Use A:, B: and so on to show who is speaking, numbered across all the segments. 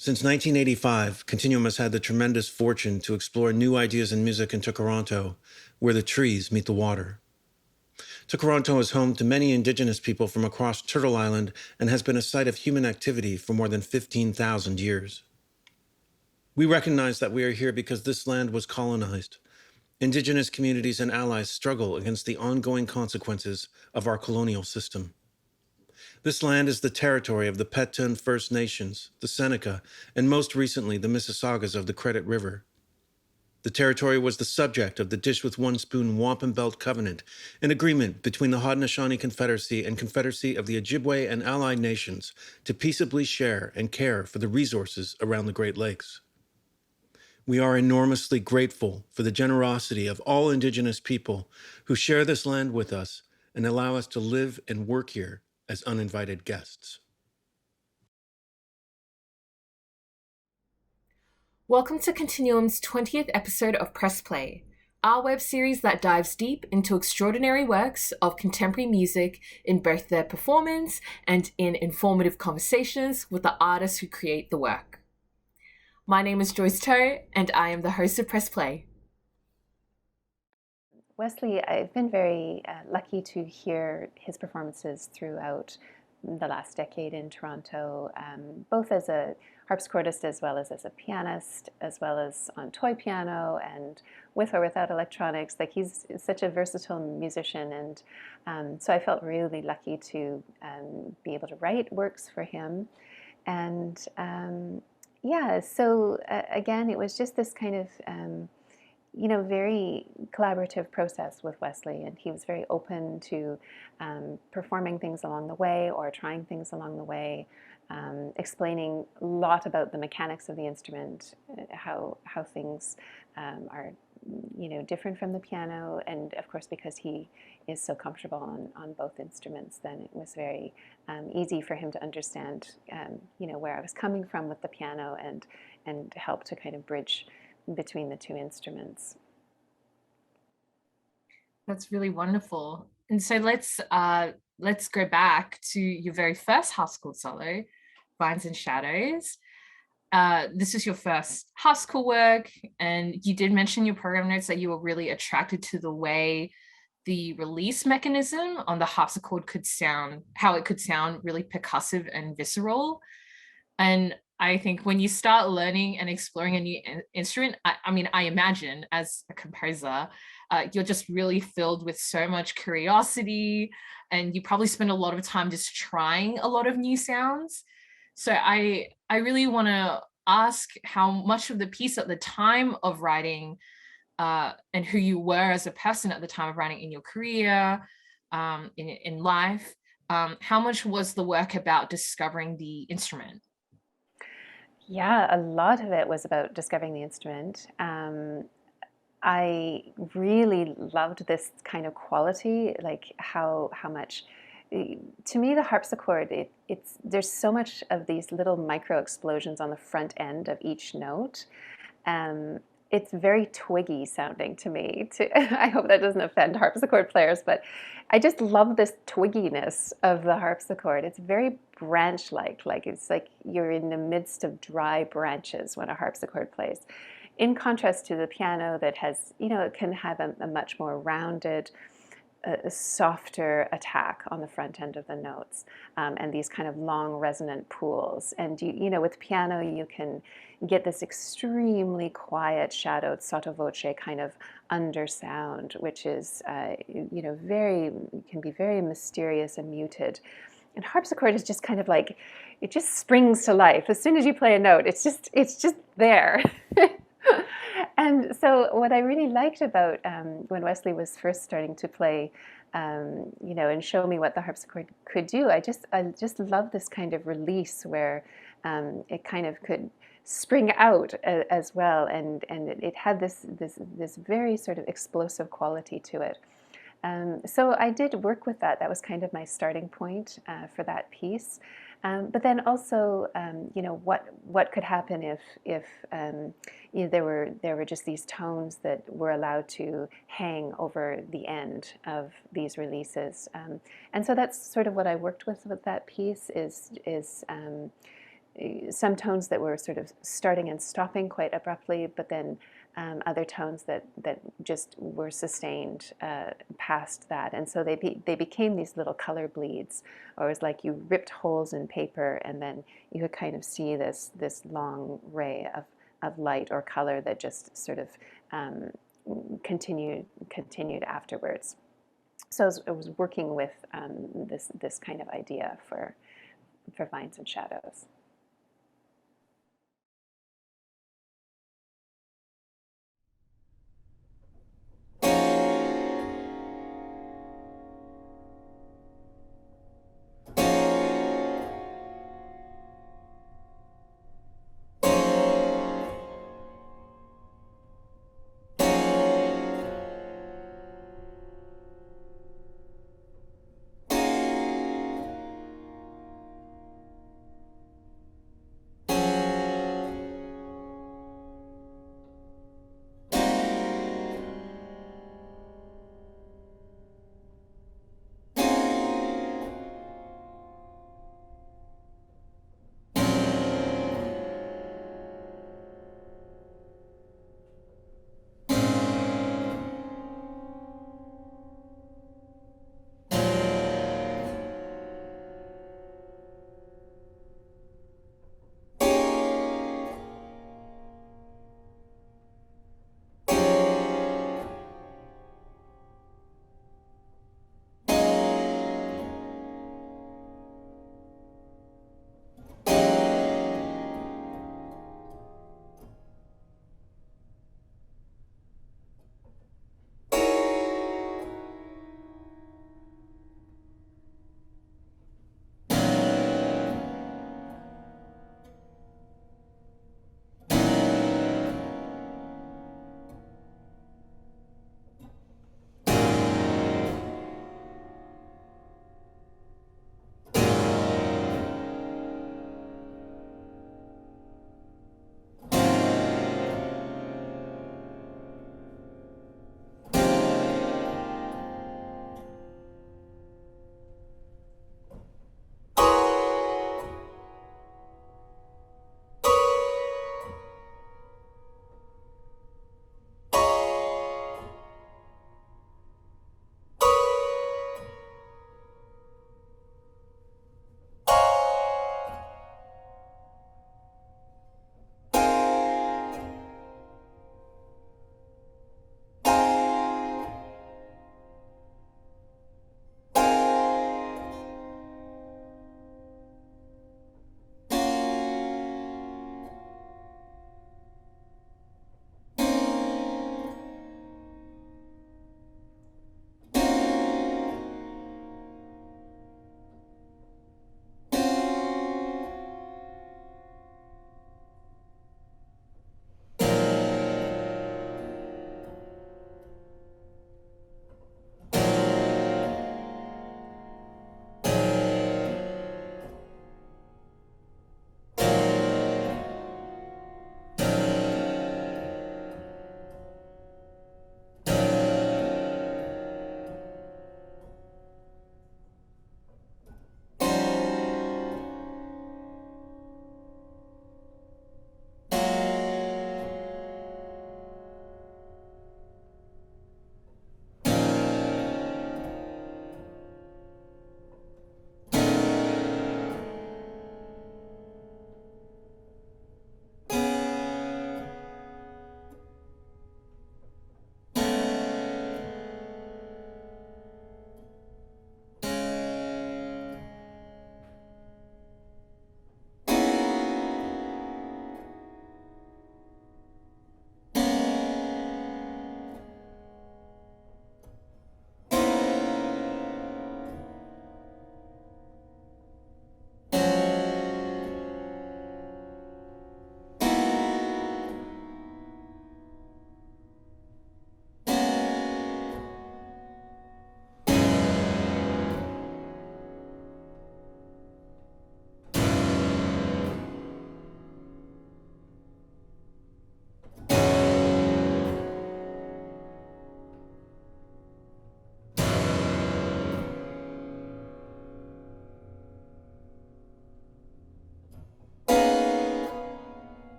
A: Since 1985, Continuum has had the tremendous fortune to explore new ideas in music in Toronto, where the trees meet the water. Toronto is home to many Indigenous people from across Turtle Island and has been a site of human activity for more than 15,000 years. We recognize that we are here because this land was colonized. Indigenous communities and allies struggle against the ongoing consequences of our colonial system. This land is the territory of the Petun First Nations, the Seneca, and most recently the Mississaugas of the Credit River. The territory was the subject of the Dish with One Spoon Wampum Belt Covenant, an agreement between the Haudenosaunee Confederacy and Confederacy of the Ojibwe and allied nations to peaceably share and care for the resources around the Great Lakes. We are enormously grateful for the generosity of all Indigenous people who share this land with us and allow us to live and work here as uninvited guests.
B: Welcome to Continuum's 20th episode of Press Play, our web series that dives deep into extraordinary works of contemporary music in both their performance and in informative conversations with the artists who create the work. My name is Joyce, and I am the host of Press Play.
C: Wesley, I've been very lucky to hear his performances throughout the last decade in Toronto, both as a harpsichordist as well as a pianist, as well as on toy piano and with or without electronics. Like, he's such a versatile musician, and so I felt really lucky to be able to write works for him. And so again, it was just this kind of very collaborative process with Wesley, and he was very open to performing things along the way or trying things along the way, explaining a lot about the mechanics of the instrument, how things are different from the piano, and of course because he is so comfortable on both instruments, then it was very easy for him to understand where I was coming from with the piano and help to kind of bridge between the two instruments.
B: That's really wonderful. And so let's go back to your very first harpsichord solo, Vines and Shadows. This is your first harpsichord work, and you did mention in your program notes that you were really attracted to the way the release mechanism on the harpsichord could sound, how it could sound really percussive and visceral. And I think when you start learning and exploring a new instrument, I imagine as a composer, you're just really filled with so much curiosity, and you probably spend a lot of time just trying a lot of new sounds. So I really want to ask how much of the piece at the time of writing, and who you were as a person at the time of writing in your career, in life, how much was the work about discovering the instrument?
C: Yeah, a lot of it was about discovering the instrument. I really loved this kind of quality, like how much. To me, the harpsichord, there's so much of these little micro explosions on the front end of each note. It's very twiggy sounding to me. I hope that doesn't offend harpsichord players, but I just love this twigginess of the harpsichord. It's very branch-like, like it's like you're in the midst of dry branches when a harpsichord plays. In contrast to the piano that has, it can have a much more rounded, a softer attack on the front end of the notes, and these kind of long resonant pools. And with piano, you can get this extremely quiet, shadowed sotto voce kind of undersound, which is can be very mysterious and muted. And harpsichord is just kind of like, it just springs to life as soon as you play a note. It's just there. And so what I really liked about when Wesley was first starting to play, and show me what the harpsichord could do, I just love this kind of release where it kind of could spring out as well, and it had this very sort of explosive quality to it. So I did work with that. That was kind of my starting point for that piece. But then also, what could happen if there were just these tones that were allowed to hang over the end of these releases, and so that's sort of what I worked with that piece is some tones that were sort of starting and stopping quite abruptly, but then other tones that just were sustained past that. And so they became these little color bleeds, or it was like you ripped holes in paper and then you could kind of see this long ray of light or color that just sort of continued afterwards. So I was working with this kind of idea for vines and shadows.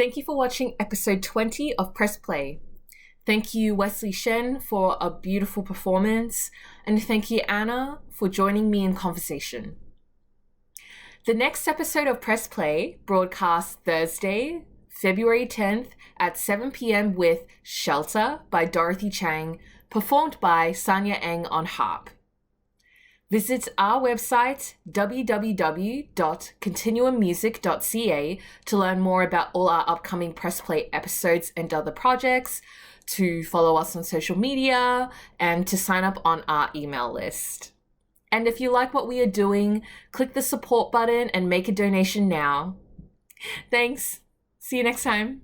B: Thank you for watching episode 20 of Press Play. Thank you, Wesley Shen, for a beautiful performance, and thank you, Anna, for joining me in conversation. The next episode of Press Play broadcasts Thursday, February 10th at 7 p.m. with Shelter by Dorothy Chang, performed by Sanya Eng on harp. Visit our website, www.continuummusic.ca, to learn more about all our upcoming Press Play episodes and other projects, to follow us on social media, and to sign up on our email list. And if you like what we are doing, click the support button and make a donation now. Thanks. See you next time.